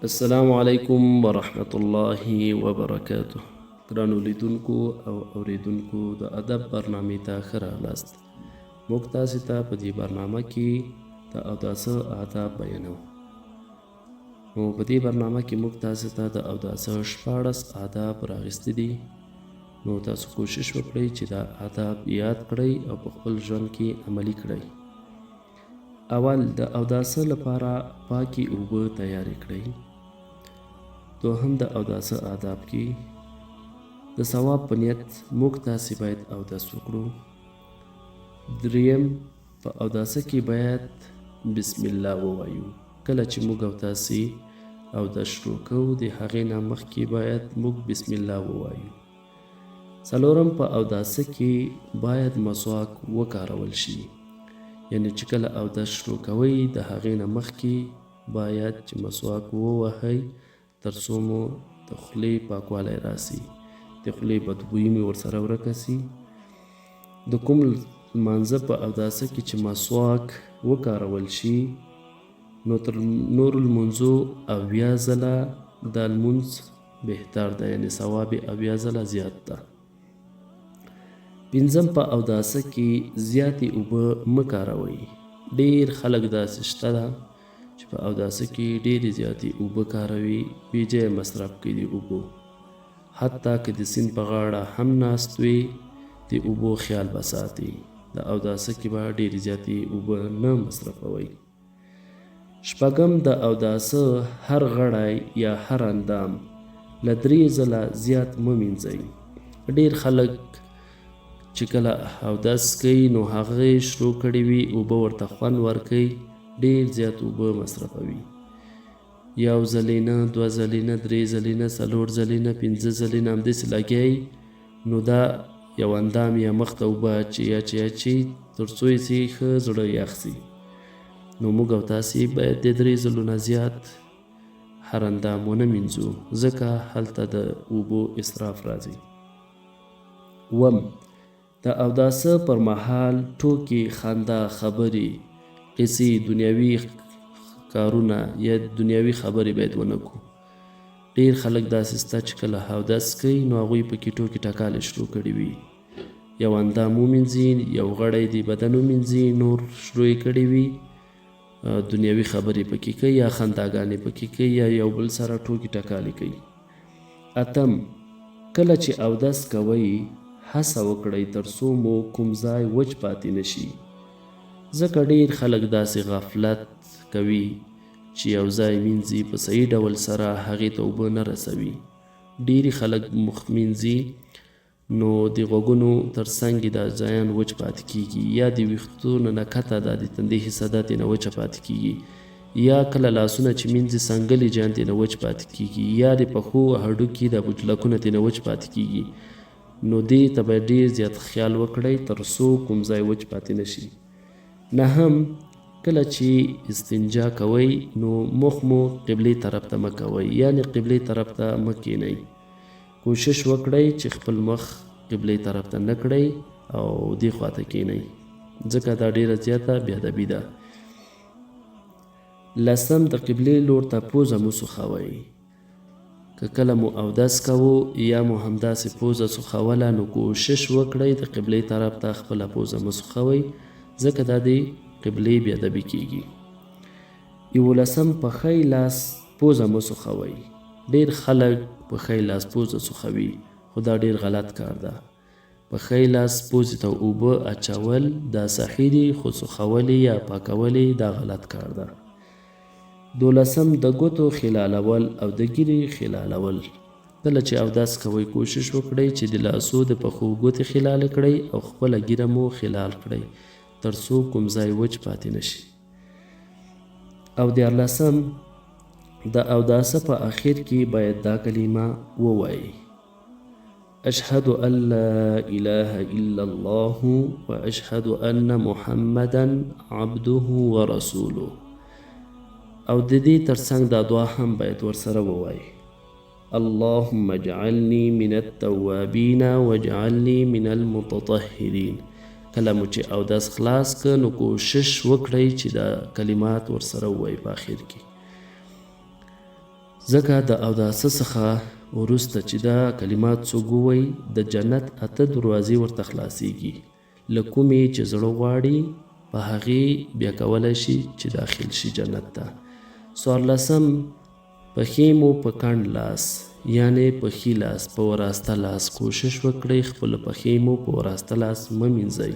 السلام علیکم ورحمت الله وبرکاته. ګرانو لیدونکو او اوریدونکو د ادب برنامې ته ښه راغلاست. موږ تاسې ته په دې برنامه کې د اوداسه آداب بیانوو. نو په دې برنامه کې موږ تاسې ته د اوداسه 14 آداب راغستي دي. نو تاسو کوشش وکړئ چې دا آداب یاد کړئ او په خپل ژوند کې عملي کړئ. اول د اوداسه لپاره پاکي اوبه تیاری کړئ. دوهم د اوداسه آداب کې د ثواب په نیت موږ تاسې باید اودس وکړو. دریم په اوداسه کې باید بسم الله ووایو. کله چې موږ او تاسې اودس شروع کوو د هغې نه مخکې باید موږ بسم الله ووایو. څلورم په اوداسه کې باید مسواک وکارول شي. یعنی چې کله اودس شروع کوئ د هغې نه مخکې باید چې مسواک ووهئ تر څو مو د خولې پاکوالی راسي، د خولې بدبویي مې ورسره ورکه سي. د کوم لمانځه په اوداسه کې چې مسواک وکارول شي نو تر نورو لمونځو 80 ځله دا لمونځ بهتر ده، یعنې ثواب یې 80 ځله زیات ده. پنځم په اوداسه کې زیاتې اوبه مه کاروئ. ډېر خلک داسې شته ده چې په اوداسه کې ډېرې زیاتې اوبه کاروي، بې ځایه مصرف کوي د اوبو. حتی که د سیند په غاړه هم ناست وي د اوبو خیال به ساتي. د اوداسه کې به ډېرې زیاتې اوبه نه مصرفوئ. شپږم د اوداسه هر غړی یا هر اندام له 3 ځله زیات مه مینځئ. ډېر خلک چې کله اودس کوي نو هغه شروع کړي وي اوبه ورته خوند ورکوي، ډېر زیات اوبه مصرفوي. 1 ځلې نه، 2 ځلې نه، 3 ځلې نه، 4 ځلې نه، 5 ځلې نه همداسې لګیایي. نو دا یو اندام یا مخ ته اوبه اچي تر څو یې ښه زړه یخ سي. نو موږ او تاسې باید د 3 ځلو نه زیات هر اندام ونه مینځو، ځکه هلته د اوبو اسراف راځي. اووم د اوداسه پر مهال ټوکې، خندا، خبرې، قصې، دنیاوي کارونه یا دنیاوي خبرې باید ونه کړو. ډېر خلک داسې شته چې کله اودس کوي نو هغوی پکې ټوکې ټکالې شروع کړي وي. یو اندام ومینځي، یو غړی د بدن ومینځي، نور شروع یې کړي وي دنیاوي خبرې پکې کوي یا خنداګانې پکې کوي یا یو بل سره ټوکې ټکالې کوي. اتم کله چې اودس کوئ هڅه وکړئ تر څو مو کوم ځای وچ پاتې نشي، ځکه ډېر خلک داسې غفلت کوي چې یو ځای مینځي په صحیح ډول سره هغې ته اوبه نه رسوي. ډېری خلک مخ مینځي نو د غوږونو تر څنګ یې دا ځایان وچ پاتې کېږي، یا د ویښتو نه نکته دا د تندي حصه دا ترېنه وچه پاتې کېږي، یا کله لاسونه چې مینځي څنګلې جان ترېنه وچ پاتې کېږي، یا د پښو هډوکي دا بوجلکونه ترېنه وچ پاتې کېږي. نو دې ته باید ډېر زیات خیال وکړئ تر څو کوم ځای وچ پاتې نشي. نهم کله چې استنجا کوئ نو مخ مو قبلې طرف ته مه کوئ، یعنې قبلې طرف ته مه کښېنئ. کوشش وکړئ چې خپل مخ قبلې طرف ته نه کړئ او دې خوا ته کښېنئ، ځکه دا ډېره زیاته بېادبي ده. لسم د قبلې لور ته پوزه مه سوښوئ. که کله مو اودس کوو یا مو همداسې پوزه سوښوله نو کوشش وکړئ د قبلې طرف ته خپله پوزه مه سوښوئ، ځکه دا د قبلې بېادبي کېږي. 11 په ښی لاس پوزه مه سوښوئ. ډېر خلک په ښی لاس پوزه سوښوي خو دا ډېر غلط کار ده. په ښی لاس پوزې ته اوبه اچول دا صحیح دي، خو سوښول یا پاکول دا غلط کار ده. 12 د ګوتو خلالول او د ګیرې خلالول. کله چې اودس کوئ کوشش وکړئ چې د لاسو د پښو ګوتې خلاله کړئ او خپله ګیره مو خلال کړئ تر څو کوم ځای وچ پاتې نشي. او 14 د اوداسه په اخر کې باید دا کلمه ووایئ: اشهد ان لا اله الا الله واشهد ان محمدا عبده ورسوله. او د دې ترڅنګ دا دعا هم باید ورسره ووایئ: اللهم اجعلني من التوابین واجعلني من المتطهرین. کله مو چې اودس خلاص که نو کوشش وکړئ چې دا کلمات ورسره ووایئ په آخر کې. ځکه د اوداسه څخه وروسته چې دا کلمات څوک ووایي د جنت 8 دروازې ورته خلاصیږي، له کومې چې زړه غواړي په هغې بیا کولی شي چې داخل شي جنت ته. 14 پښې مو په کڼ لاس یعنی په ښي لاس په وراسته لاس کوشش وکړئ خپل پښې مو په وراسته لاس مه مینځئ،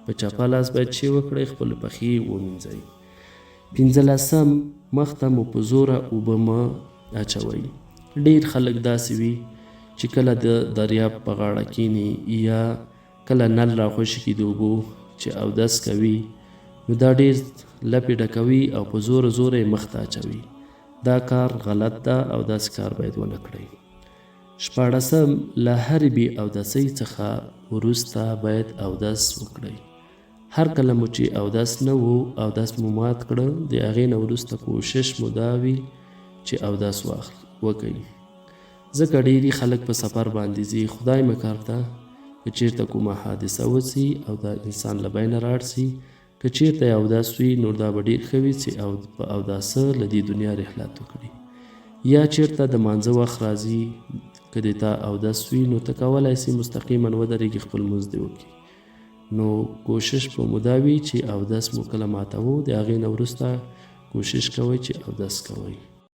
په چپه لاس باید چې وکړئ خپل پښې ومینځئ. 15 مخ ته مو په زوره اوبه مه اچوئ. ډیر خلک داسې وي چې کله د دریاب په غاړه کینی یا کله نل راخوشي کړي د اوبو چې اودس کوي نو دا ډیر لپې ډکوي او په زوره زوره یې مخ ته اچوي. دا کار غلط ده او داسې کار باید ونه کړئ. 14 له هرې بې اودسۍ څخه وروسته باید اودس وکړئ. هر کله مو چې اودس نه وو اودس مو مات کړه د هغې نه وروسته کوشش مو دا وي چې اودس وکړئ. ځکه ډېری خلک په سفر باندې ځي، خدای مکر ته که چېرته کومه حادثه وسي او دا انسان له بینه راړ سي، که چېرته یې اودس وي نو دا به ډېر ښه وي چې په اوداسه له دې دنیا رحلت وکړي. یا چېرته د مانځه وخت راځي که د تا اودس وي نو ته کولی سي مستقیما ودرېږي خپل لمونځ دې وکړي. نو کوشش په مو دا وي چې اودس مو کله ماتوو د هغې نه وروسته کوشش کوئ چې اودس کوئ.